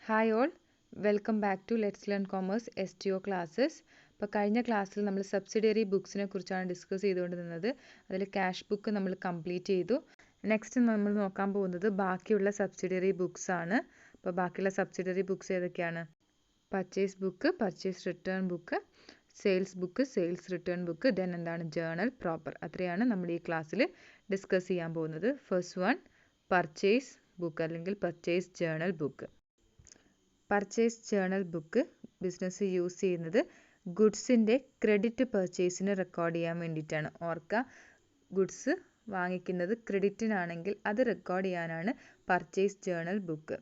Hi all, welcome back to let's learn commerce STO classes. അപ്പോൾ കഴിഞ്ഞ ക്ലാസ്സിൽ നമ്മൾ സബ്സിഡിയറി ബുക്സിനെ കുറിച്ചാണ് ഡിസ്കസ് ചെയ്തുകൊണ്ട് നിന്നത്. അതിൽ ക്യാഷ് ബുക്ക് നമ്മൾ കംപ്ലീറ്റ് ചെയ്തു. നെക്സ്റ്റ് നമ്മൾ നോക്കാൻ പോകുന്നത് ബാക്കിയുള്ള സബ്സിഡിയറി ബുക്സ് ആണ്. അപ്പോൾ ബാക്കിയുള്ള സബ്സിഡിയറി ബുക്സ് ഏതൊക്കെയാണ്? Purchase book, purchase return book, sales book, sales return book, then എന്താണ് ജേണൽ പ്രോപ്പർ. അത്രയാണ് നമ്മൾ ഈ ക്ലാസ്സിൽ ഡിസ്കസ് ചെയ്യാൻ പോകുന്നത്. ഫസ്റ്റ് വൺ പർച്ചേസ് ബുക്ക് അല്ലെങ്കിൽ purchase journal book. Purchase journal book business use ചെയ്യുന്നത് ഗുഡ്സിൻ്റെ ക്രെഡിറ്റ് പർച്ചേസിന് റെക്കോർഡ് ചെയ്യാൻ വേണ്ടിയിട്ടാണ്. ഓർക്കുക, ഗുഡ്സ് വാങ്ങിക്കുന്നത് ക്രെഡിറ്റിനാണെങ്കിൽ അത് റെക്കോർഡ് ചെയ്യാനാണ് purchase journal book.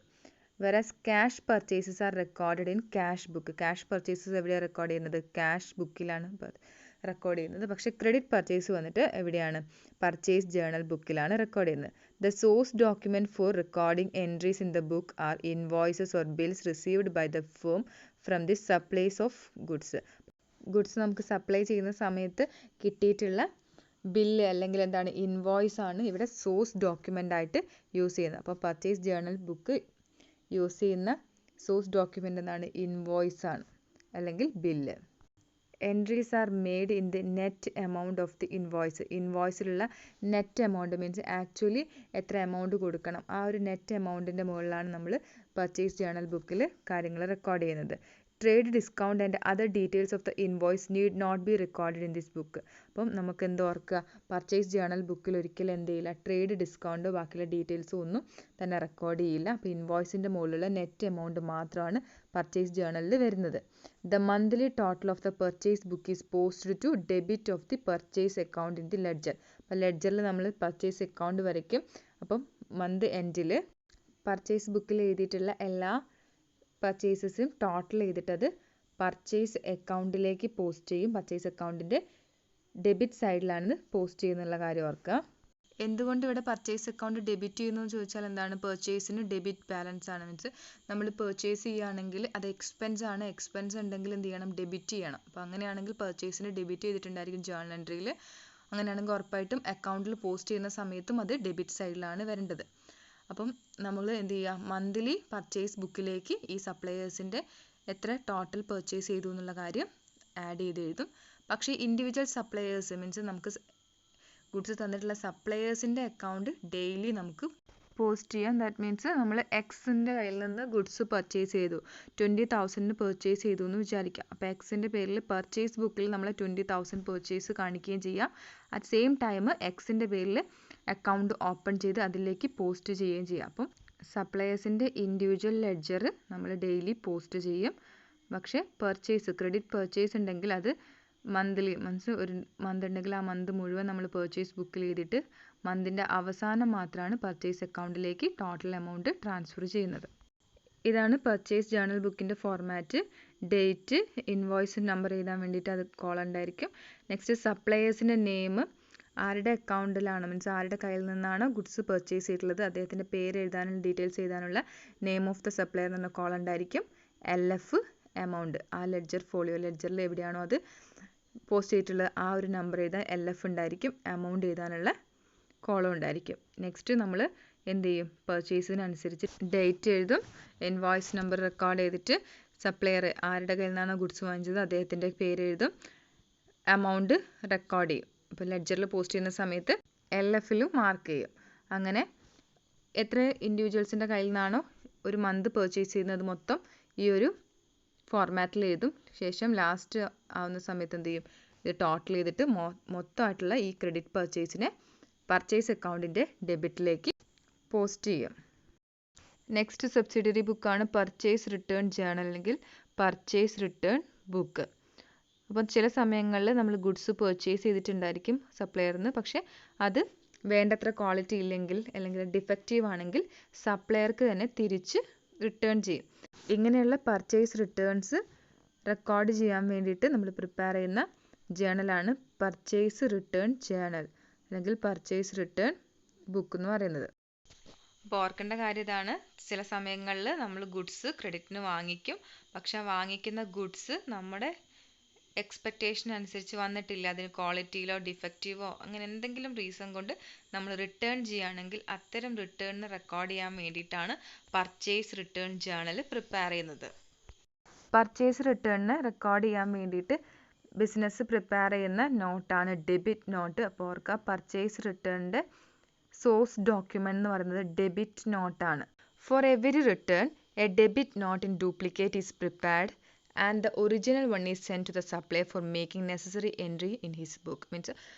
വെറാസ് cash purchases R recorded in cash book. Cash purchases എവിടെയാണ് റെക്കോർഡ് ചെയ്യുന്നത്? ക്യാഷ് ബുക്കിലാണ് റെക്കോർഡ് ചെയ്യുന്നത്. പക്ഷേ ക്രെഡിറ്റ് പർച്ചേസ് വന്നിട്ട് എവിടെയാണ്? പർച്ചേസ് ജേണൽ ബുക്കിലാണ് റെക്കോർഡ് ചെയ്യുന്നത്. The source document for recording entries in the book are invoices or bills received by the firm from the supplies of goods. Goods നമുക്ക് supply ചെയ്യുന്ന സമയത്ത് കിട്ടിയിട്ടുള്ള bill അല്ലെങ്കിൽ എന്താണ് ഇൻവോയ്സ് ആണ് ഇവിടെ സോഴ്സ് ഡോക്യുമെൻ്റ് ആയിട്ട് യൂസ് ചെയ്യുന്നത്. അപ്പോൾ പർച്ചേസ് ജേണൽ ബുക്ക് യൂസ് ചെയ്യുന്ന സോഴ്സ് ഡോക്യുമെൻ്റ് എന്താണ്? ഇൻവോയ്സ് ആണ് അല്ലെങ്കിൽ bill. Entries are made in the net amount of the invoice. ഇൻവോയ്സിലുള്ള നെറ്റ് എമൗണ്ട് മീൻസ് ആക്ച്വലി എത്ര എമൗണ്ട് കൊടുക്കണം, ആ ഒരു നെറ്റ് എമൗണ്ടിൻ്റെ മുകളിലാണ് നമ്മൾ പർച്ചേസ് ജേണൽ ബുക്കിൽ കാര്യങ്ങൾ റെക്കോർഡ് ചെയ്യുന്നത്. Trade discount and other details of the invoice need not be recorded in this book. അപ്പം നമുക്ക് എന്ത് ഓർക്കുക? പർച്ചേസ് ജേണൽ ബുക്കിൽ ഒരിക്കലും എന്ത് ചെയ്യില്ല, ട്രേഡ് ഡിസ്കൗണ്ടോ ബാക്കിയുള്ള ഡീറ്റെയിൽസും ഒന്നും തന്നെ റെക്കോർഡ് ചെയ്യില്ല. അപ്പോൾ ഇൻവോയ്സിൻ്റെ മുകളിലുള്ള നെറ്റ് എമൗണ്ട് മാത്രമാണ് പർച്ചേസ് ജേണലിൽ വരുന്നത്. The monthly total of the purchase book is posted to debit of the purchase account in the ledger. അപ്പോൾ ലെഡ്ജറിൽ നമ്മൾ പർച്ചേസ് അക്കൗണ്ട് വരയ്ക്കും. അപ്പം മന്ത് എൻഡിൽ പർച്ചേസ് ബുക്കിൽ എഴുതിയിട്ടുള്ള എല്ലാ പർച്ചേസസും ടോട്ടൽ ചെയ്തിട്ടത് പർച്ചേസ് അക്കൗണ്ടിലേക്ക് പോസ്റ്റ് ചെയ്യും. പർച്ചേസ് അക്കൗണ്ടിൻ്റെ ഡെബിറ്റ് സൈഡിലാണ് പോസ്റ്റ് ചെയ്യുന്നുള്ള കാര്യം ഓർക്കുക. എന്തുകൊണ്ട് ഇവിടെ പർച്ചേസ് അക്കൗണ്ട് ഡെബിറ്റ് ചെയ്യുന്നു എന്ന് ചോദിച്ചാൽ എന്താണ്? പർച്ചേസിന് ഡെബിറ്റ് ബാലൻസ് ആണ്. മീൻസ് നമ്മൾ പർച്ചേസ് ചെയ്യുകയാണെങ്കിൽ അത് എക്സ്പെൻസ് ആണ്. എക്സ്പെൻസ് ഉണ്ടെങ്കിൽ എന്ത് ചെയ്യണം? ഡെബിറ്റ് ചെയ്യണം. അപ്പോൾ അങ്ങനെയാണെങ്കിൽ പർച്ചേസിന് ഡെബിറ്റ് ചെയ്തിട്ടുണ്ടായിരിക്കും ജേണൽ എൻട്രിയിൽ. അങ്ങനെയാണെങ്കിൽ ഉറപ്പായിട്ടും അക്കൗണ്ടിൽ പോസ്റ്റ് ചെയ്യുന്ന സമയത്തും അത് ഡെബിറ്റ് സൈഡിലാണ് വരേണ്ടത്. അപ്പം നമ്മൾ എന്ത് ചെയ്യുക? മന്ത്ലി പർച്ചേസ് ബുക്കിലേക്ക് ഈ സപ്ലയേഴ്സിൻ്റെ എത്ര ടോട്ടൽ പർച്ചേസ് ചെയ്തു എന്നുള്ള കാര്യം ആഡ് ചെയ്ത് എഴുതും. പക്ഷേ ഇൻഡിവിജ്വൽ സപ്ലയേഴ്സ് മീൻസ് നമുക്ക് ഗുഡ്സ് തന്നിട്ടുള്ള സപ്ലയേഴ്സിൻ്റെ അക്കൗണ്ട് ഡെയിലി നമുക്ക് പോസ്റ്റ് ചെയ്യാം. ദാറ്റ് മീൻസ് നമ്മൾ എക്സിൻ്റെ കയ്യിൽ നിന്ന് ഗുഡ്സ് പർച്ചേസ് ചെയ്തു, 20,000 പർച്ചേസ് ചെയ്തു എന്ന് വിചാരിക്കാം. അപ്പോൾ എക്സിൻ്റെ പേരിൽ പർച്ചേസ് ബുക്കിൽ നമ്മൾ 20,000 പർച്ചേസ് കാണിക്കുകയും ചെയ്യാം. അറ്റ് സെയിം ടൈം എക്സിൻ്റെ പേരിൽ അക്കൗണ്ട് ഓപ്പൺ ചെയ്ത് അതിലേക്ക് പോസ്റ്റ് ചെയ്യുകയും ചെയ്യാം. അപ്പം സപ്ലയേഴ്സിൻ്റെ ഇൻഡിവിജ്വൽ ലെഡ്ജർ നമ്മൾ ഡെയിലി പോസ്റ്റ് ചെയ്യും. പക്ഷേ പർച്ചേസ് ക്രെഡിറ്റ് പർച്ചേസ് ഉണ്ടെങ്കിൽ അത് മന്ത്ലി മീൻസ് ഒരു മന്ത് ഉണ്ടെങ്കിൽ ആ മന്ത് മുഴുവൻ നമ്മൾ പർച്ചേസ് ബുക്കിൽ എഴുതിയിട്ട് മന്തിൻ്റെ അവസാനം മാത്രമാണ് പർച്ചേസ് അക്കൗണ്ടിലേക്ക് ടോട്ടൽ എമൗണ്ട് ട്രാൻസ്ഫർ ചെയ്യുന്നത്. ഇതാണ് പർച്ചേസ് ജേണൽ ബുക്കിൻ്റെ ഫോർമാറ്റ്. ഡേറ്റ്, ഇൻവോയ്സ് നമ്പർ എഴുതാൻ വേണ്ടിയിട്ട് അത് കോളം ഉണ്ടായിരിക്കും. നെക്സ്റ്റ് സപ്ലയേഴ്സിൻ്റെ നെയിം, ആരുടെ അക്കൗണ്ടിലാണ് മീൻസ് ആരുടെ കയ്യിൽ നിന്നാണോ ഗുഡ്സ് പർച്ചേസ് ചെയ്തിട്ടുള്ളത് അദ്ദേഹത്തിൻ്റെ പേര് എഴുതാനുള്ള ഡീറ്റെയിൽസ് എഴുതാനുള്ള നെയിം ഓഫ് ദ സപ്ലയർ എന്ന കോളം ഉണ്ടായിരിക്കും. LF എമൗണ്ട്, ആ ലെഡ്ജർ ഫോളിയോ ലെഡ്ജറിൽ എവിടെയാണോ അത് പോസ്റ്റ് ചെയ്തിട്ടുള്ള ആ ഒരു നമ്പർ എഴുതാൻ LF ഉണ്ടായിരിക്കും. എമൗണ്ട് എഴുതാനുള്ള കോളം ഉണ്ടായിരിക്കും. നെക്സ്റ്റ് നമ്മൾ എന്ത് ചെയ്യും? പർച്ചേസിനനുസരിച്ച് ഡേറ്റ് എഴുതും. ഇൻവോയ്സ് നമ്പർ റെക്കോർഡ് ചെയ്തിട്ട് സപ്ലയർ ആരുടെ കയ്യിൽ നിന്നാണോ ഗുഡ്സ് വാങ്ങിച്ചത് അദ്ദേഹത്തിൻ്റെ പേര് എഴുതും. എമൗണ്ട് റെക്കോർഡ് ചെയ്യും. ഇപ്പോൾ ലെഡ്ജറിൽ പോസ്റ്റ് ചെയ്യുന്ന സമയത്ത് LFലും മാർക്ക് ചെയ്യും. അങ്ങനെ എത്ര ഇൻഡിവിജ്വൽസിൻ്റെ കയ്യിൽ നിന്നാണോ ഒരു മന്ത് പർച്ചേസ് ചെയ്യുന്നത് മൊത്തം ഈ ഒരു ഫോർമാറ്റിൽ എഴുതും. ശേഷം ലാസ്റ്റ് ആവുന്ന സമയത്ത് എന്ത് ചെയ്യും? ഇത് ടോട്ടൽ ചെയ്തിട്ട് മൊത്തമായിട്ടുള്ള ഈ ക്രെഡിറ്റ് പർച്ചേസിനെ പർച്ചേസ് അക്കൗണ്ടിൻ്റെ ഡെബിറ്റിലേക്ക് പോസ്റ്റ് ചെയ്യും. നെക്സ്റ്റ് സബ്സിഡിയറി ബുക്കാണ് പർച്ചേസ് റിട്ടേൺ ജേണൽ അല്ലെങ്കിൽ പർച്ചേസ് റിട്ടേൺ ബുക്ക്. അപ്പം ചില സമയങ്ങളിൽ നമ്മൾ ഗുഡ്സ് പർച്ചേസ് ചെയ്തിട്ടുണ്ടായിരിക്കും സപ്ലയറിന്, പക്ഷേ അത് വേണ്ടത്ര ക്വാളിറ്റി ഇല്ലെങ്കിൽ അല്ലെങ്കിൽ ഡിഫക്റ്റീവ് ആണെങ്കിൽ സപ്ലയർക്ക് തന്നെ തിരിച്ച് റിട്ടേൺ ചെയ്യും. ഇങ്ങനെയുള്ള പർച്ചേസ് റിട്ടേൺസ് റെക്കോർഡ് ചെയ്യാൻ വേണ്ടിയിട്ട് നമ്മൾ പ്രിപ്പയർ ചെയ്യുന്ന ജേണലാണ് പർച്ചേസ് റിട്ടേൺ ജേണൽ അല്ലെങ്കിൽ പർച്ചേസ് റിട്ടേൺ ബുക്ക് എന്ന് പറയുന്നത്. അപ്പോൾ ഓർക്കേണ്ട കാര്യം ഇതാണ്, ചില സമയങ്ങളിൽ നമ്മൾ ഗുഡ്സ് ക്രെഡിറ്റിന് വാങ്ങിക്കും, പക്ഷെ വാങ്ങിക്കുന്ന ഗുഡ്സ് നമ്മുടെ എക്സ്പെക്റ്റേഷൻ അനുസരിച്ച് വന്നിട്ടില്ല, അതിന് ക്വാളിറ്റിയിലോ ഡിഫക്റ്റീവോ അങ്ങനെ എന്തെങ്കിലും റീസൺ കൊണ്ട് നമ്മൾ റിട്ടേൺ ചെയ്യുകയാണെങ്കിൽ അത്തരം റിട്ടേണിന് റെക്കോർഡ് ചെയ്യാൻ വേണ്ടിയിട്ടാണ് പർച്ചേസ് റിട്ടേൺ ജേണൽ പ്രിപ്പയർ ചെയ്യുന്നത്. പർച്ചേസ് റിട്ടേണിന് റെക്കോർഡ് ചെയ്യാൻ വേണ്ടിയിട്ട് ബിസിനസ് പ്രിപ്പയർ ചെയ്യുന്ന നോട്ടാണ് ഡെബിറ്റ് നോട്ട്. അപ്പോൾ ഓർക്കുക, പർച്ചേസ് റിട്ടേണിൻ്റെ സോഴ്സ് ഡോക്യുമെൻ്റ് എന്ന് പറയുന്നത് ഡെബിറ്റ് നോട്ടാണ്. For every return a debit note in duplicate is prepared and the original one is sent to the supplier for making necessary entry in his book. Means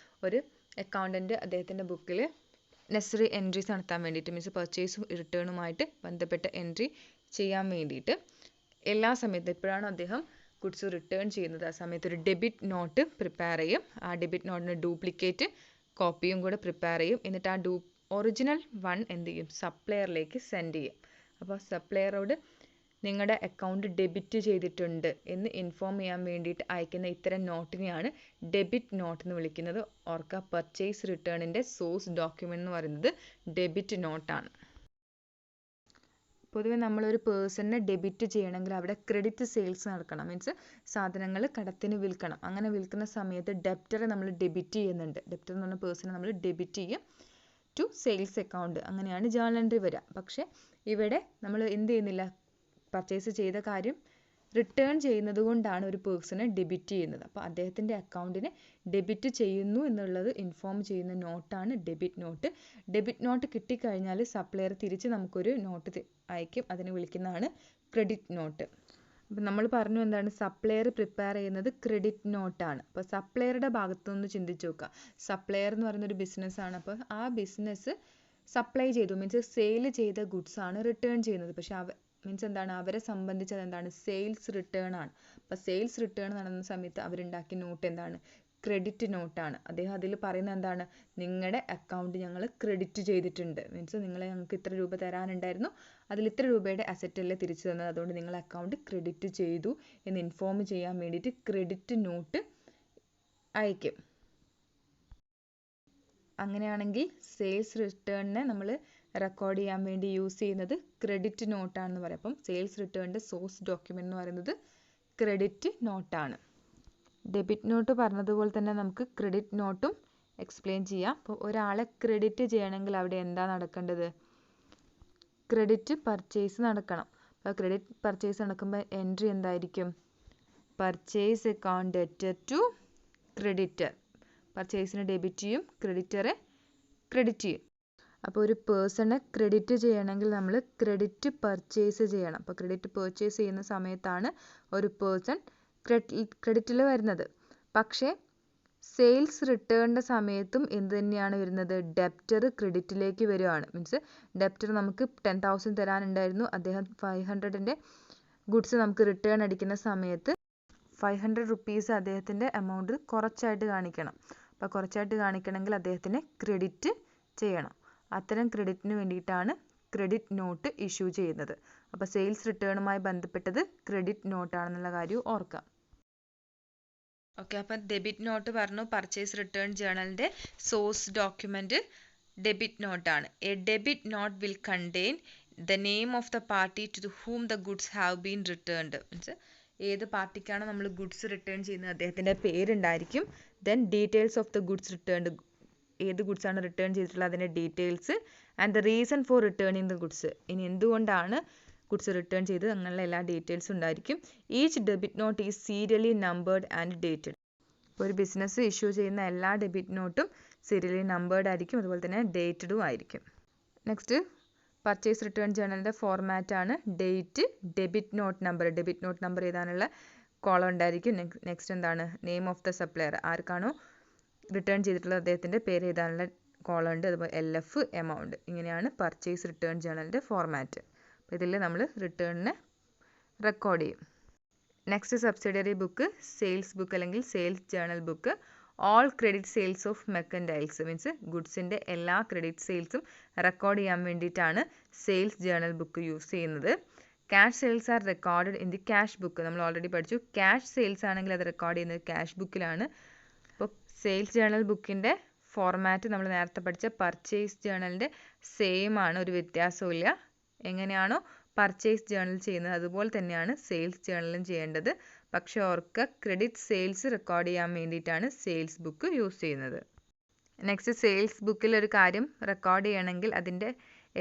ഒരു accountant അദ്ദേഹത്തിൻ്റെ ബുക്കിൽ necessary entries നടത്താൻ വേണ്ടിയിട്ട്, means പർച്ചേസും റിട്ടേണുമായിട്ട് ബന്ധപ്പെട്ട entry ചെയ്യാൻ വേണ്ടിയിട്ട് എല്ലാ സമയത്തും എപ്പോഴാണോ അദ്ദേഹം ഗുഡ്സ് റിട്ടേൺ ചെയ്യുന്നത് ആ സമയത്ത് ഒരു ഡെബിറ്റ് നോട്ട് പ്രിപ്പയർ ചെയ്യും. ആ ഡെബിറ്റ് നോട്ടിന് ഡ്യൂപ്ലിക്കേറ്റ് കോപ്പിയും കൂടെ പ്രിപ്പയർ ചെയ്യും. എന്നിട്ട് ആ ഒറിജിനൽ വൺ എന്ത് ചെയ്യും, സപ്ലയറിലേക്ക് സെൻഡ് ചെയ്യും. അപ്പോൾ സപ്ലയറോട് നിങ്ങളുടെ അക്കൗണ്ട് ഡെബിറ്റ് ചെയ്തിട്ടുണ്ട് എന്ന് ഇൻഫോം ചെയ്യാൻ വേണ്ടിയിട്ട് അയക്കുന്ന ഇത്തരം നോട്ടിനെയാണ് ഡെബിറ്റ് നോട്ട് എന്ന് വിളിക്കുന്നത്. ഓർക്കുക, പർച്ചേസ് റിട്ടേണിൻ്റെ സോഴ്സ് ഡോക്യുമെൻ്റ് എന്ന് പറയുന്നത് ഡെബിറ്റ് നോട്ടാണ്. പൊതുവെ നമ്മളൊരു പേഴ്സണിനെ ഡെബിറ്റ് ചെയ്യണമെങ്കിൽ അവിടെ ക്രെഡിറ്റ് സെയിൽസ് നടക്കണം. മീൻസ് സാധനങ്ങൾ കടത്തിന് വിൽക്കണം. അങ്ങനെ വിൽക്കുന്ന സമയത്ത് ഡെപ്റ്ററെ നമ്മൾ ഡെബിറ്റ് ചെയ്യുന്നുണ്ട്. ഡെപ്റ്റർ എന്ന് പറഞ്ഞ പേഴ്സണെ നമ്മൾ ഡെബിറ്റ് ചെയ്യും ടു സെയിൽസ് അക്കൗണ്ട്. അങ്ങനെയാണ് ജേണൽ എൻട്രി വരിക. പക്ഷേ ഇവിടെ നമ്മൾ എന്ത് ചെയ്യുന്നില്ല, പർച്ചേസ് ചെയ്ത കാര്യം റിട്ടേൺ ചെയ്യുന്നത് കൊണ്ടാണ് ഒരു പേഴ്സണെ ഡെബിറ്റ് ചെയ്യുന്നത്. അപ്പോൾ അദ്ദേഹത്തിൻ്റെ അക്കൗണ്ടിനെ ഡെബിറ്റ് ചെയ്യുന്നു എന്നുള്ളത് ഇൻഫോം ചെയ്യുന്ന നോട്ടാണ് ഡെബിറ്റ് നോട്ട്. ഡെബിറ്റ് നോട്ട് കിട്ടിക്കഴിഞ്ഞാൽ സപ്ലയർ തിരിച്ച് നമുക്കൊരു നോട്ട് അയക്കും. അതിനെ വിളിക്കുന്നതാണ് ക്രെഡിറ്റ് നോട്ട്. അപ്പോൾ നമ്മൾ പറഞ്ഞു എന്താണ്, സപ്ലയർ പ്രിപ്പയർ ചെയ്യുന്നത് ക്രെഡിറ്റ് നോട്ടാണ്. അപ്പോൾ സപ്ലയറുടെ ഭാഗത്തുനിന്ന് ചിന്തിച്ച് നോക്കുക. സപ്ലയർ എന്ന് പറയുന്നൊരു ബിസിനസ്സാണ്. അപ്പോൾ ആ ബിസിനസ് സപ്ലൈ ചെയ്തു, മീൻസ് സെയിൽ ചെയ്ത ഗുഡ്സ് ആണ് റിട്ടേൺ ചെയ്യുന്നത്. പക്ഷേ മീൻസ് എന്താണ്, അവരെ സംബന്ധിച്ചത് എന്താണ്, സെയിൽസ് റിട്ടേൺ ആണ്. അപ്പോൾ സെയിൽസ് റിട്ടേൺ നടന്ന സമയത്ത് അവരുണ്ടാക്കിയ നോട്ട് എന്താണ്, ക്രെഡിറ്റ് നോട്ടാണ്. അദ്ദേഹം അതിൽ പറയുന്നത് എന്താണ്, നിങ്ങളുടെ അക്കൗണ്ട് ഞങ്ങൾ ക്രെഡിറ്റ് ചെയ്തിട്ടുണ്ട്. മീൻസ് ഞങ്ങൾക്ക് ഇത്ര രൂപ തരാനുണ്ടായിരുന്നു, അതിൽ ഇത്ര രൂപയുടെ അസറ്റ് അല്ലേ തിരിച്ചു തന്നത്, അതുകൊണ്ട് നിങ്ങളെ അക്കൗണ്ട് ക്രെഡിറ്റ് ചെയ്തു എന്ന് ഇൻഫോം ചെയ്യാൻ വേണ്ടിയിട്ട് ക്രെഡിറ്റ് നോട്ട് അയക്കും. അങ്ങനെയാണെങ്കിൽ സെയിൽസ് റിട്ടേണിനെ നമ്മൾ റെക്കോർഡ് ചെയ്യാൻ വേണ്ടി യൂസ് ചെയ്യുന്നത് ക്രെഡിറ്റ് നോട്ടാണെന്ന് പറയാം. അപ്പം സെയിൽസ് റിട്ടേണിൻ്റെ സോഴ്സ് ഡോക്യുമെൻ്റ് എന്ന് പറയുന്നത് ക്രെഡിറ്റ് നോട്ടാണ്. ഡെബിറ്റ് നോട്ട് പറഞ്ഞതുപോലെ തന്നെ നമുക്ക് ക്രെഡിറ്റ് നോട്ടും എക്സ്പ്ലെയിൻ ചെയ്യാം. അപ്പോൾ ഒരാളെ ക്രെഡിറ്റ് ചെയ്യണമെങ്കിൽ അവിടെ എന്താ നടക്കേണ്ടത്, ക്രെഡിറ്റ് പർച്ചേസ് നടക്കണം. അപ്പോൾ ക്രെഡിറ്റ് പർച്ചേസ് നടക്കുമ്പോൾ എൻട്രി എന്തായിരിക്കും, purchase account debtor to creditor. പർച്ചേസിനെ ഡെബിറ്റ് ചെയ്യും, ക്രെഡിറ്ററെ ക്രെഡിറ്റ് ചെയ്യും. അപ്പോൾ ഒരു പേഴ്സണെ ക്രെഡിറ്റ് ചെയ്യണമെങ്കിൽ നമ്മൾ ക്രെഡിറ്റ് പർച്ചേസ് ചെയ്യണം. അപ്പോൾ ക്രെഡിറ്റ് പർച്ചേസ് ചെയ്യുന്ന സമയത്താണ് ഒരു പേഴ്സൺ ക്രെഡിറ്റിൽ വരുന്നത്. പക്ഷേ സെയിൽസ് റിട്ടേണിൻ്റെ സമയത്തും എന്ത് തന്നെയാണ് വരുന്നത്, ഡെപ്റ്റർ ക്രെഡിറ്റിലേക്ക് വരികയാണ്. മീൻസ് ഡെപ്റ്റർ നമുക്ക് 10,000 തരാനുണ്ടായിരുന്നു, അദ്ദേഹം 500ൻ്റെ ഗുഡ്സ് നമുക്ക് റിട്ടേൺ അടിക്കുന്ന സമയത്ത് 500 റുപ്പീസ് അദ്ദേഹത്തിൻ്റെ എമൗണ്ട് കുറച്ചായിട്ട് കാണിക്കണം. അപ്പോൾ കുറച്ചായിട്ട് കാണിക്കണമെങ്കിൽ അദ്ദേഹത്തിന് ക്രെഡിറ്റ് ചെയ്യണം. അത്തരം ക്രെഡിറ്റിന് വേണ്ടിയിട്ടാണ് ക്രെഡിറ്റ് നോട്ട് ഇഷ്യൂ ചെയ്യുന്നത്. അപ്പോൾ സെയിൽസ് റിട്ടേണുമായി ബന്ധപ്പെട്ടത് ക്രെഡിറ്റ് നോട്ടാണെന്നുള്ള കാര്യം ഓർക്കാം. ഓക്കെ, അപ്പം ഡെബിറ്റ് നോട്ട് പറഞ്ഞു. പർച്ചേസ് റിട്ടേൺ ജേണലിൻ്റെ സോഴ്സ് ഡോക്യുമെൻറ്റ് ഡെബിറ്റ് നോട്ടാണ്. A debit note will contain the name of the party to whom the goods have been returned. Means ഏത് പാർട്ടിക്കാണോ നമ്മൾ ഗുഡ്സ് റിട്ടേൺ ചെയ്യുന്നത് അദ്ദേഹത്തിൻ്റെ പേരുണ്ടായിരിക്കും. Then details of the goods returned, ഏത് ഗുഡ്സാണ് റിട്ടേൺ ചെയ്തിട്ടുള്ളത് അതിൻ്റെ details, and the reason for returning the goods, ഇനി എന്തുകൊണ്ടാണ് ഗുഡ്സ് റിട്ടേൺ ചെയ്തത്, അങ്ങനെയുള്ള എല്ലാ ഡീറ്റെയിൽസും ഉണ്ടായിരിക്കും. Each debit not is serially numbered and dated. ഇപ്പോൾ ഒരു ബിസിനസ് ഇഷ്യൂ ചെയ്യുന്ന എല്ലാ ഡെബിറ്റ് നോട്ടും സീരിയലി നമ്പേർഡ് ആയിരിക്കും, അതുപോലെ തന്നെ ഡേറ്റഡും ആയിരിക്കും. നെക്സ്റ്റ് പർച്ചേസ് റിട്ടേൺ ജേണലിൻ്റെ ഫോർമാറ്റാണ് date, debit note number. Debit note number എഴുതാനുള്ള കോളം ഉണ്ടായിരിക്കും. നെക്സ്റ്റ് എന്താണ്, നെയിം ഓഫ് ദ സപ്ലയർ, ആർക്കാണോ റിട്ടേൺ ചെയ്തിട്ടുള്ള അദ്ദേഹത്തിൻ്റെ പേര് എഴുതാനുള്ള കോളം ഉണ്ട്. അതുപോലെ LF, എമൗണ്ട്. ഇങ്ങനെയാണ് പർച്ചേസ് റിട്ടേൺ ജേണലിൻ്റെ ഫോർമാറ്റ്. അപ്പോൾ ഇതിൽ നമ്മൾ റിട്ടേണിനെ റെക്കോർഡ് ചെയ്യും. Next subsidiary book sales book അല്ലെങ്കിൽ sales journal book. All credit sales of merchandise, means ഗുഡ്സിൻ്റെ എല്ലാ ക്രെഡിറ്റ് സെയിൽസും റെക്കോർഡ് ചെയ്യാൻ വേണ്ടിയിട്ടാണ് സെയിൽസ് ജേണൽ ബുക്ക് യൂസ് ചെയ്യുന്നത്. Cash sales R recorded in the cash book. നമ്മൾ ഓൾറെഡി പഠിച്ചു. ക്യാഷ് സെയിൽസ് ആണെങ്കിൽ അത് റെക്കോർഡ് ചെയ്യുന്നത് ക്യാഷ് ബുക്കിലാണ്. അപ്പോൾ സെയിൽസ് ജേണൽ ബുക്കിൻ്റെ ഫോർമാറ്റ് നമ്മൾ നേരത്തെ പഠിച്ച പർച്ചേസ് ജേണലിൻ്റെ സെയിം ആണ്, ഒരു വ്യത്യാസവും ഇല്ല. എങ്ങനെയാണോ പർച്ചേസ് ജേണൽ ചെയ്യുന്നത് അതുപോലെ തന്നെയാണ് സെയിൽസ് ജേണലും ചെയ്യേണ്ടത്. പക്ഷെ ഓർക്കുക, ക്രെഡിറ്റ് സെയിൽസ് റെക്കോർഡ് ചെയ്യാൻ വേണ്ടിയിട്ടാണ് സെയിൽസ് ബുക്ക് യൂസ് ചെയ്യുന്നത്. നെക്സ്റ്റ്, സെയിൽസ് ബുക്കിൽ ഒരു കാര്യം റെക്കോർഡ് ചെയ്യണമെങ്കിൽ അതിൻ്റെ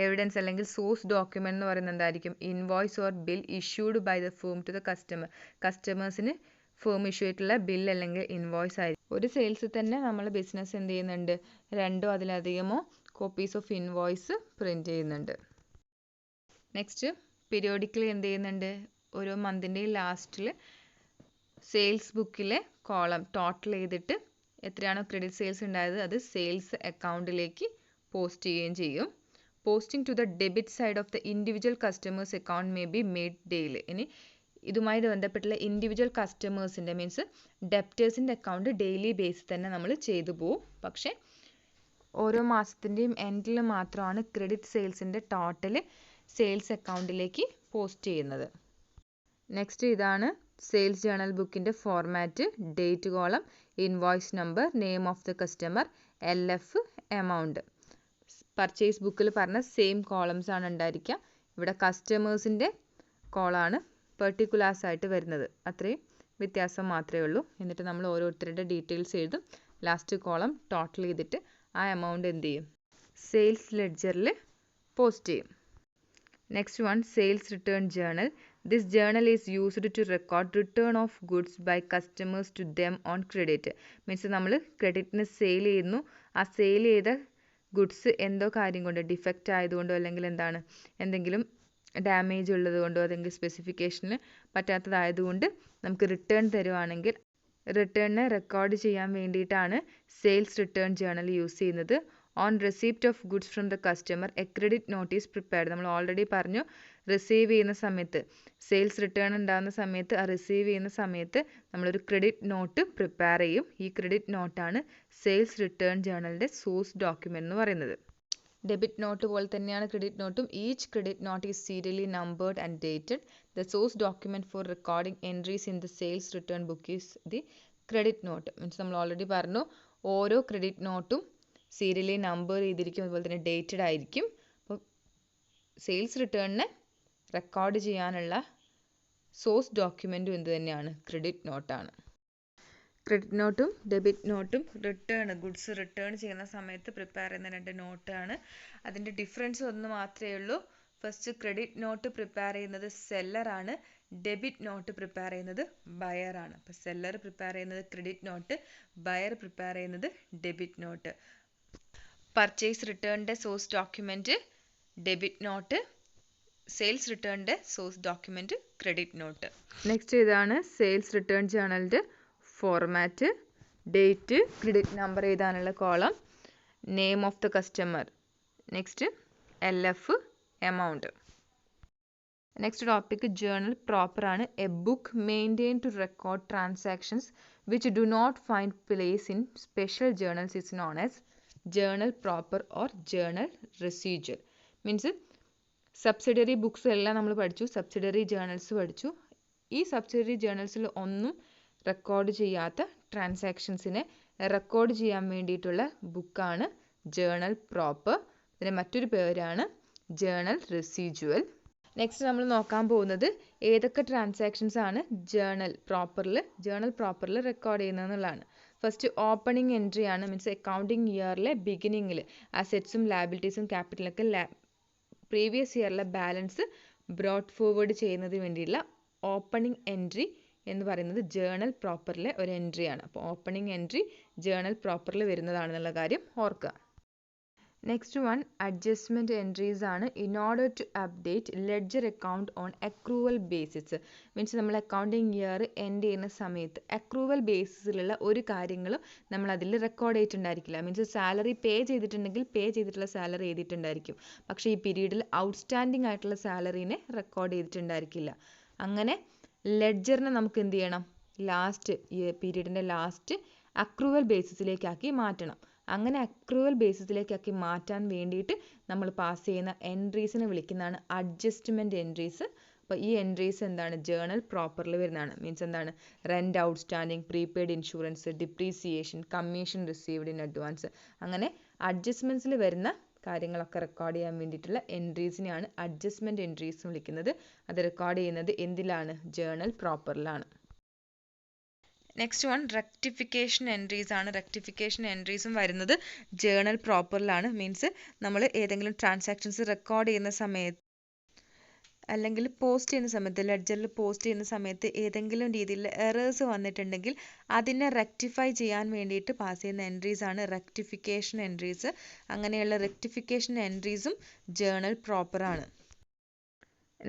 എവിഡൻസ് അല്ലെങ്കിൽ സോഴ്സ് ഡോക്യുമെൻ്റ് എന്ന് പറയുന്നത് എന്തായിരിക്കും? Invoice or bill issued by the firm to the customer. കസ്റ്റമേഴ്സിന് ഫേം ഇഷ്യൂ ആയിട്ടുള്ള ബിൽ അല്ലെങ്കിൽ ഇൻവോയ്സ് ആയിരിക്കും. ഒരു സെയിൽസിൽ തന്നെ നമ്മൾ ബിസിനസ് എന്ത് ചെയ്യുന്നുണ്ട്? 2 അതിലധികമോ കോപ്പീസ് ഓഫ് ഇൻവോയ്സ് പ്രിൻറ്റ് ചെയ്യുന്നുണ്ട്. നെക്സ്റ്റ്, പീരിയോഡിക്കലി എന്ത് ചെയ്യുന്നുണ്ട്? ഓരോ മന്തിൻ്റെയും ലാസ്റ്റിൽ സെയിൽസ് ബുക്കിലെ കോളം ടോട്ടൽ ചെയ്തിട്ട് എത്രയാണോ ക്രെഡിറ്റ് സെയിൽസ് ഉണ്ടായത് അത് സെയിൽസ് അക്കൗണ്ടിലേക്ക് പോസ്റ്റ് ചെയ്യുകയും ചെയ്യും. Posting to the debit side of the individual customers account may be made daily. ഇനി ഇതുമായി ബന്ധപ്പെട്ടുള്ള ഇൻഡിവിജ്വൽ കസ്റ്റമേഴ്സിൻ്റെ മീൻസ് ഡെപ്റ്റേഴ്സിൻ്റെ അക്കൗണ്ട് ഡെയിലി ബേസിൽ തന്നെ നമ്മൾ ചെയ്തു പോവും. പക്ഷേ ഓരോ മാസത്തിൻ്റെയും എൻഡിൽ മാത്രമാണ് ക്രെഡിറ്റ് സെയിൽസിൻ്റെ ടോട്ടൽ സെയിൽസ് അക്കൗണ്ടിലേക്ക് പോസ്റ്റ് ചെയ്യുന്നത്. നെക്സ്റ്റ്, ഇതാണ് സെയിൽസ് ജേണൽ ബുക്കിൻ്റെ format. Date column, invoice number, name of the customer, LF, amount. Purchase ബുക്കിൽ പറഞ്ഞ സെയിം കോളംസ് ആണ് ഉണ്ടായിരിക്കുക. ഇവിടെ കസ്റ്റമേഴ്സിൻ്റെ കോളാണ് പെർട്ടിക്കുലേഴ്സ് ആയിട്ട് വരുന്നത്. അത്രയും വ്യത്യാസം മാത്രമേ ഉള്ളൂ. എന്നിട്ട് നമ്മൾ ഓരോരുത്തരുടെ ഡീറ്റെയിൽസ് എഴുതും. ലാസ്റ്റ് കോളം ടോട്ടൽ ചെയ്തിട്ട് ആ എമൗണ്ട് എന്ത് ചെയ്യും? സെയിൽസ് ലെഡ്ജറിൽ പോസ്റ്റ് ചെയ്യും. Next one, sales return journal. This journal is used to record return of goods by customers to them on credit. Means നമ്മൾ ക്രെഡിറ്റിന് സെയിൽ ചെയ്യുന്നു, ആ സെയിൽ ചെയ്ത ഗുഡ്സ് എന്തോ കാര്യം കൊണ്ട് ഡിഫക്റ്റ് ആയതുകൊണ്ടോ അല്ലെങ്കിൽ എന്തെങ്കിലും ഡാമേജ് ഉള്ളത് കൊണ്ടോ അല്ലെങ്കിൽ സ്പെസിഫിക്കേഷനിൽ പറ്റാത്തതായതുകൊണ്ട് നമുക്ക് റിട്ടേൺ തരുവാണെങ്കിൽ റിട്ടേണിനെ റെക്കോർഡ് ചെയ്യാൻ വേണ്ടിയിട്ടാണ് സെയിൽസ് റിട്ടേൺ ജേണൽ യൂസ് ചെയ്യുന്നത്. On receipt of goods from the customer A credit notice prepared. നമ്മൾ ഓൾറെഡി പറഞ്ഞു, റിസീവ് ചെയ്യുന്ന സമയത്ത് സെയിൽസ് റിട്ടേൺ ഉണ്ടാകുന്ന സമയത്ത് ആ റിസീവ് ചെയ്യുന്ന സമയത്ത് നമ്മളൊരു ക്രെഡിറ്റ് നോട്ട് പ്രിപ്പയർ ചെയ്യും. ഈ ക്രെഡിറ്റ് നോട്ടാണ് സെയിൽസ് റിട്ടേൺ ജേണലിൻ്റെ സോഴ്സ് ഡോക്യുമെൻ്റ് എന്ന് പറയുന്നത്. ഡെബിറ്റ് നോട്ട് പോലെ തന്നെയാണ് ക്രെഡിറ്റ് നോട്ടും. Each credit note is serially numbered and dated. The source document for recording entries in the sales return book is the credit note. Means നമ്മൾ already പറഞ്ഞു, ഓരോ credit നോട്ടും സീരിയലി number ചെയ്തിരിക്കും, അതുപോലെ തന്നെ ഡേറ്റഡ് ആയിരിക്കും. അപ്പോൾ സെയിൽസ് റിട്ടേണിനെ റെക്കോർഡ് ചെയ്യാനുള്ള സോഴ്സ് ഡോക്യുമെൻറ്റും എന്ത് തന്നെയാണ്? ക്രെഡിറ്റ് നോട്ടാണ്. ക്രെഡിറ്റ് നോട്ടും ഡെബിറ്റ് നോട്ടും ഗുഡ്സ് റിട്ടേൺ ചെയ്യുന്ന സമയത്ത് പ്രിപ്പയർ ചെയ്യുന്ന 2 നോട്ടാണ്. അതിൻ്റെ ഡിഫറൻസ് ഒന്ന് മാത്രമേ ഉള്ളൂ. ഫസ്റ്റ്, ക്രെഡിറ്റ് നോട്ട് പ്രിപ്പയർ ചെയ്യുന്നത് സെല്ലറാണ്, ഡെബിറ്റ് നോട്ട് പ്രിപ്പയർ ചെയ്യുന്നത് ബയറാണ്. അപ്പോൾ സെല്ലർ പ്രിപ്പയർ ചെയ്യുന്നത് ക്രെഡിറ്റ് നോട്ട്, ബയർ പ്രിപ്പയർ ചെയ്യുന്നത് ഡെബിറ്റ് നോട്ട്. പർച്ചേസ് റിട്ടേണിൻ്റെ source document debit note, sales റിട്ടേണിൻ്റെ source document credit note. Next, ഇതാണ് സെയിൽസ് റിട്ടേൺ ജേണലിൻ്റെ ഫോർമാറ്റ്. ഡേറ്റ്, ക്രെഡിറ്റ് നമ്പർ എഴുതാനുള്ള column, name of the customer, next LF, amount. Next topic journal proper ആണ്. A book maintain to record transactions which do not find place in special journals is known as journal proper or journal residual. Means subsidiary books എല്ലാം നമ്മൾ പഠിച്ചു, subsidiary journals പഠിച്ചു. ഈ subsidiary ജേണൽസിൽ ഒന്നും record ചെയ്യാത്ത ട്രാൻസാക്ഷൻസിനെ record ചെയ്യാൻ വേണ്ടിയിട്ടുള്ള ബുക്കാണ് ജേണൽ പ്രോപ്പർ. ഇതിന് മറ്റൊരു പേരാണ് ജേണൽ റെസിജ്വൽ. നെക്സ്റ്റ് നമ്മൾ നോക്കാൻ പോകുന്നത് ഏതൊക്കെ ട്രാൻസാക്ഷൻസ് ആണ് ജേണൽ പ്രോപ്പറിൽ റെക്കോർഡ് ചെയ്യുന്നതെന്നുള്ളതാണ്. ഫസ്റ്റ്, ഓപ്പണിംഗ് എൻട്രി ആണ്. മീൻസ് അക്കൗണ്ടിങ് ഇയറിലെ ബിഗിനിങ്ങിൽ അസറ്റ്സും ലാബിലിറ്റീസും ക്യാപിറ്റലൊക്കെ പ്രീവിയസ് ഇയറിലെ ബാലൻസ് ബ്രോഡ് ഫോർവേഡ് ചെയ്യുന്നതിന് വേണ്ടിയുള്ള ഓപ്പണിംഗ് എൻട്രി എന്ന് പറയുന്നത് ജേണൽ പ്രോപ്പറിലെ ഒരു എൻട്രിയാണ്. അപ്പോൾ ഓപ്പണിംഗ് എൻട്രി ജേണൽ പ്രോപ്പറിൽ വരുന്നതാണെന്നുള്ള കാര്യം ഓർക്കുക. നെക്സ്റ്റ് വൺ, അഡ്ജസ്റ്റ്മെൻറ്റ് എൻട്രീസ് ആണ്. In order to update ledger account on accrual basis. Means നമ്മൾ അക്കൗണ്ടിങ് ഇയർ എൻഡ് ചെയ്യുന്ന സമയത്ത് അക്രൂവൽ ബേസിസിലുള്ള ഒരു കാര്യങ്ങളും നമ്മൾ അതിൽ റെക്കോർഡ് ചെയ്തിട്ടുണ്ടായിരിക്കില്ല. മീൻസ് സാലറി പേ ചെയ്തിട്ടുണ്ടെങ്കിൽ പേ ചെയ്തിട്ടുള്ള സാലറി എഴുതിയിട്ടുണ്ടായിരിക്കും, പക്ഷേ ഈ പീരീഡിൽ ഔട്ട്സ്റ്റാൻഡിങ് ആയിട്ടുള്ള സാലറീനെ റെക്കോർഡ് ചെയ്തിട്ടുണ്ടായിരിക്കില്ല. അങ്ങനെ ലെഡ്ജറിനെ നമുക്ക് എന്ത് ചെയ്യണം? ഈ പീരീഡിൻ്റെ ലാസ്റ്റ് അക്രൂവൽ ബേസിസിലേക്കാക്കി മാറ്റണം. അങ്ങനെ അക്രൂവൽ ബേസിസിലേക്കാക്കി മാറ്റാൻ വേണ്ടിയിട്ട് നമ്മൾ പാസ് ചെയ്യുന്ന എൻട്രീസിനെ വിളിക്കുന്നതാണ് അഡ്ജസ്റ്റ്മെൻറ്റ് എൻട്രീസ്. അപ്പോൾ ഈ എൻട്രീസ് എന്താണ്? ജേണൽ പ്രോപ്പറിൽ വരുന്നതാണ്. മീൻസ് എന്താണ്? Rent outstanding, prepaid insurance, depreciation, commission received in advance, അങ്ങനെ അഡ്ജസ്റ്റ്മെൻറ്റ്സിൽ വരുന്ന കാര്യങ്ങളൊക്കെ റെക്കോർഡ് ചെയ്യാൻ വേണ്ടിയിട്ടുള്ള എൻട്രീസിനെയാണ് അഡ്ജസ്റ്റ്മെൻറ്റ് എൻട്രീസ് എന്ന് വിളിക്കുന്നത്. അത് റെക്കോർഡ് ചെയ്യുന്നത് എന്തിലാണ്? ജേണൽ പ്രോപ്പറിലാണ്. നെക്സ്റ്റ് വൺ റെക്ടിഫിക്കേഷൻ എൻട്രീസ് ആണ്. റെക്ടിഫിക്കേഷൻ എൻട്രീസും വരുന്നത് ജേണൽ പ്രോപ്പറിലാണ്. മീൻസ് നമ്മൾ ഏതെങ്കിലും ട്രാൻസാക്ഷൻസ് റെക്കോർഡ് ചെയ്യുന്ന സമയത്ത് അല്ലെങ്കിൽ പോസ്റ്റ് ചെയ്യുന്ന സമയത്ത് ലെഡ്ജറിൽ പോസ്റ്റ് ചെയ്യുന്ന സമയത്ത് ഏതെങ്കിലും രീതിയിൽ എറേഴ്സ് വന്നിട്ടുണ്ടെങ്കിൽ അതിനെ റെക്ടിഫൈ ചെയ്യാൻ വേണ്ടിയിട്ട് പാസ് ചെയ്യുന്ന എൻട്രീസ് ആണ് റെക്ടിഫിക്കേഷൻ എൻട്രീസ്. അങ്ങനെയുള്ള റെക്ടിഫിക്കേഷൻ എൻട്രീസും ജേണൽ പ്രോപ്പറാണ്.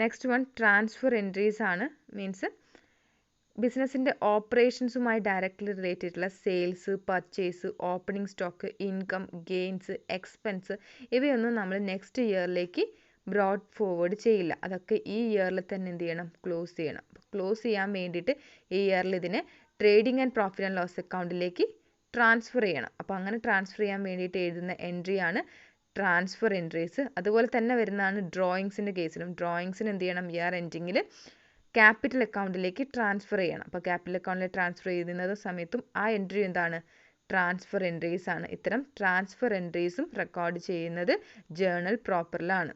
നെക്സ്റ്റ് വൺ ട്രാൻസ്ഫർ എൻട്രീസ് ആണ്. മീൻസ് ബിസിനസ്സിൻ്റെ ഓപ്പറേഷൻസുമായി ഡയറക്റ്റ്ലി റിലേറ്റഡ് ആയിട്ടുള്ള sales, purchase, opening stock, income, gains, expense ഇവയൊന്നും നമ്മൾ നെക്സ്റ്റ് ഇയറിലേക്ക് ബ്രോഡ് ഫോർവേഡ് ചെയ്യില്ല. അതൊക്കെ ഈ ഇയറിൽ തന്നെ എന്ത് ചെയ്യണം? ക്ലോസ് ചെയ്യണം. ക്ലോസ് ചെയ്യാൻ വേണ്ടിയിട്ട് ഈ ഇയറിൽ ഇതിനെ trading and profit and loss അക്കൗണ്ടിലേക്ക് ട്രാൻസ്ഫർ ചെയ്യണം. അപ്പോൾ അങ്ങനെ ട്രാൻസ്ഫർ ചെയ്യാൻ വേണ്ടിയിട്ട് എഴുതുന്ന എൻട്രിയാണ് ട്രാൻസ്ഫർ എൻട്രീസ്. അതുപോലെ തന്നെ വരുന്നതാണ് ഡ്രോയിങ്സിൻ്റെ കേസിലും. ഡ്രോയിങ്സിന് എന്ത് ചെയ്യണം? ഇയർ എൻഡിങ്ങിൽ ക്യാപിറ്റൽ അക്കൗണ്ടിലേക്ക് ട്രാൻസ്ഫർ ചെയ്യണം. അപ്പോൾ ക്യാപിറ്റൽ അക്കൗണ്ടിൽ ട്രാൻസ്ഫർ ചെയ്യുന്ന സമയത്തും ആ എൻട്രി എന്താണ്? ട്രാൻസ്ഫർ എൻട്രീസ് ആണ്. ഇത്തരം ട്രാൻസ്ഫർ എൻട്രീസും റെക്കോർഡ് ചെയ്യുന്നത് ജേണൽ പ്രോപ്പറിലാണ്.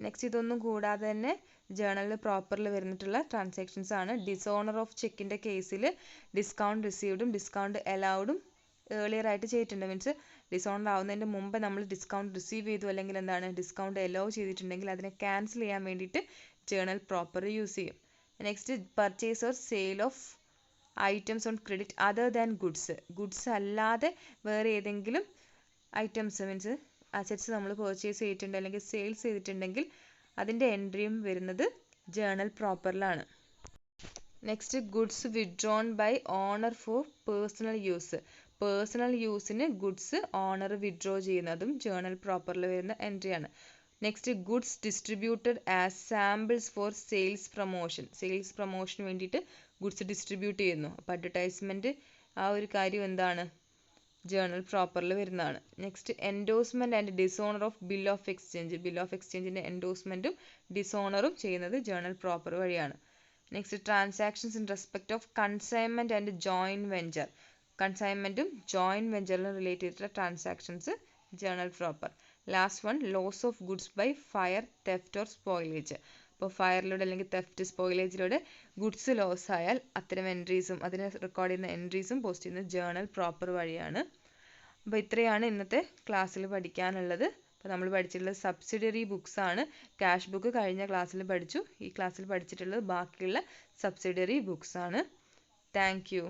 നെക്സ്റ്റ് ഇതൊന്നും കൂടാതെ തന്നെ ജേണലിൽ പ്രോപ്പറിൽ വരുന്നിട്ടുള്ള ട്രാൻസാക്ഷൻസ് ആണ്. ഡിസോണർ ഓഫ് ചെക്കിൻ്റെ കേസിൽ ഡിസ്കൗണ്ട് റിസീവ്ഡും ഡിസ്കൗണ്ട് അലൗഡും ഏർലിയർ ആയിട്ട് ചെയ്തിട്ടുണ്ട്. മീൻസ് ഡിസോണർ ആവുന്നതിൻ്റെ മുമ്പ് നമ്മൾ ഡിസ്കൗണ്ട് റിസീവ് ചെയ്തു അല്ലെങ്കിൽ എന്താണ് ഡിസ്കൗണ്ട് അലൗ ചെയ്തിട്ടുണ്ടെങ്കിൽ അതിനെ ക്യാൻസൽ ചെയ്യാൻ വേണ്ടിയിട്ട് ജേണൽ പ്രോപ്പർ യൂസ് ചെയ്യും. Next purchase or sale of items on credit other than goods. Goods അല്ലാതെ വേറെ ഏതെങ്കിലും ഐറ്റംസ് മീൻസ് അസറ്റ്സ് നമ്മൾ പർച്ചേസ് ചെയ്തിട്ടുണ്ട് അല്ലെങ്കിൽ സെയിൽസ് ചെയ്തിട്ടുണ്ടെങ്കിൽ അതിൻ്റെ എൻട്രിയും വരുന്നത് ജേണൽ പ്രോപ്പറിലാണ്. Next goods withdrawn by owner for personal use. Personal യൂസിന് ഗുഡ്സ് ഓണർ വിഡ്രോ ചെയ്യുന്നതും ജേണൽ പ്രോപ്പറിൽ വരുന്ന എൻട്രിയാണ്. Next goods distributed as samples for sales promotion. Sales പ്രൊമോഷന് വേണ്ടിയിട്ട് ഗുഡ്സ് ഡിസ്ട്രിബ്യൂട്ട് ചെയ്യുന്നു. അപ്പോൾ അഡ്വർടൈസ്മെൻറ്റ് ആ ഒരു കാര്യം എന്താണ്? ജേണൽ പ്രോപ്പറിൽ വരുന്നതാണ്. Next endorsement and dishonour of bill of exchange. Bill of എക്സ്ചേഞ്ചിൻ്റെ എൻഡോഴ്സ്മെൻറ്റും ഡിസോണറും ചെയ്യുന്നത് ജേണൽ പ്രോപ്പർ വഴിയാണ്. Next transactions in respect of consignment and joint venture. കൺസൈൻമെൻറ്റും ജോയിൻറ്റ് വെഞ്ചറിലും റിലേറ്റ് ചെയ്തിട്ടുള്ള transactions journal proper. Last one loss of goods by fire, theft or spoilage. അപ്പോൾ ഫയറിലൂടെ അല്ലെങ്കിൽ തെഫ്റ്റ്, സ്പോയിലേജിലൂടെ ഗുഡ്സ് ലോസ് ആയാൽ അത്തരം എൻട്രീസും അതിനെ റെക്കോർഡ് ചെയ്യുന്ന എൻട്രീസും പോസ്റ്റ് ചെയ്യുന്നത് ജേണൽ പ്രോപ്പർ വഴിയാണ്. അപ്പോൾ ഇത്രയാണ് ഇന്നത്തെ ക്ലാസ്സിൽ പഠിക്കാനുള്ളത്. അപ്പോൾ നമ്മൾ പഠിച്ചിട്ടുള്ളത് സബ്സിഡിയറി ബുക്സ് ആണ്. ക്യാഷ് ബുക്ക് കഴിഞ്ഞ ക്ലാസ്സിൽ പഠിച്ചു. ഈ ക്ലാസ്സിൽ പഠിച്ചിട്ടുള്ളത് ബാക്കിയുള്ള സബ്സിഡിയറി ബുക്സ് ആണ്. Thank you.